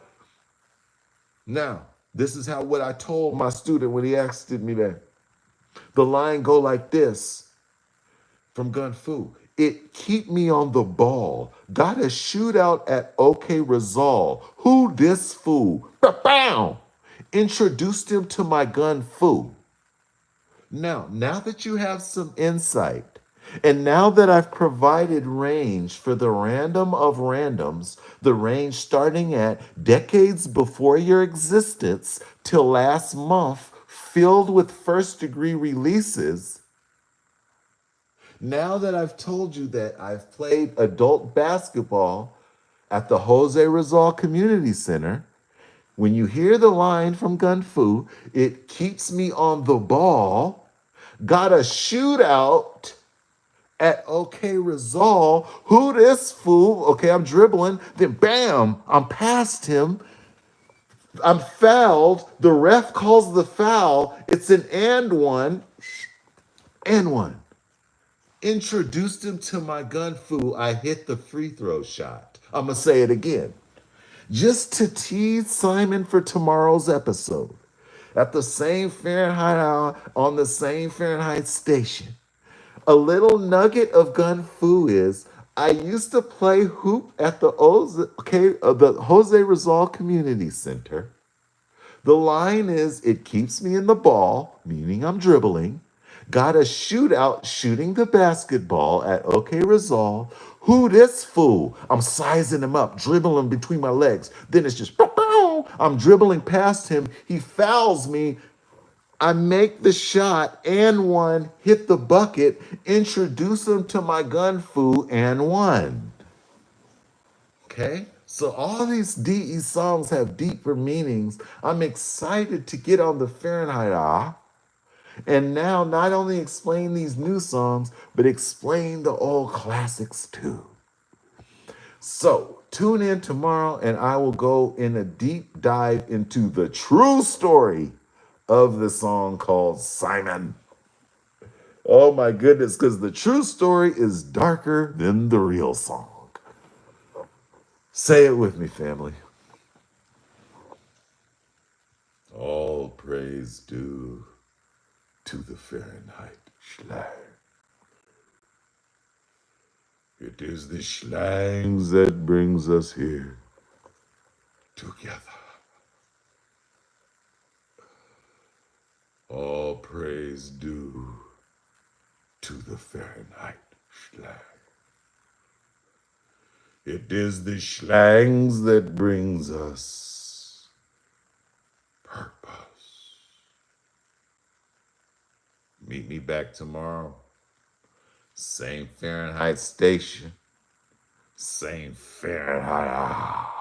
S1: Now, this is what I told my student when he asked me that. The line go like this from Gun Fu. It keep me on the ball. Got a shootout at OK Rizal. Who this fool? Ba-bam! Introduced him to my Gun Fu. Now that you have some insight, and now that I've provided range for the random of randoms, the range starting at decades before your existence till last month, filled with first degree releases, now that I've told you that I've played adult basketball at the Jose Rizal Community Center, when you hear the line from Gun Fu, it keeps me on the ball, got a shootout at OK Rizal, who this fool? Okay, I'm dribbling, then bam, I'm past him. I'm fouled. The ref calls the foul. It's an and one. Introduced him to my Gun Fu. I hit the free throw shot. I'm going to say it again. Just to tease Simon for tomorrow's episode. At the same Fahrenheit hour, on the same Fahrenheit station. A little nugget of Gun Fu is, I used to play hoop at the Jose Rizal Community Center. The line is, it keeps me in the ball, meaning I'm dribbling. Got a shootout shooting the basketball at OK Resolve. Who this fool? I'm sizing him up, dribbling between my legs. Then it's just, bow. I'm dribbling past him. He fouls me. I make the shot and one, hit the bucket, introduce him to my gun foo and one. Okay? So all these DE songs have deeper meanings. I'm excited to get on the Fahrenheit and now not only explain these new songs, but explain the old classics too. So tune in tomorrow and I will go in a deep dive into the true story of the song called Simon. Oh my goodness, because the true story is darker than the real song. Say it with me, family. All praise due to the Fahrenheit Schlag. It is the Schlangs that brings us here together. All praise due to the Fahrenheit Schlag. It is the Schlangs that brings us purpose. Meet me back tomorrow. Same Fahrenheit station. Same Fahrenheit.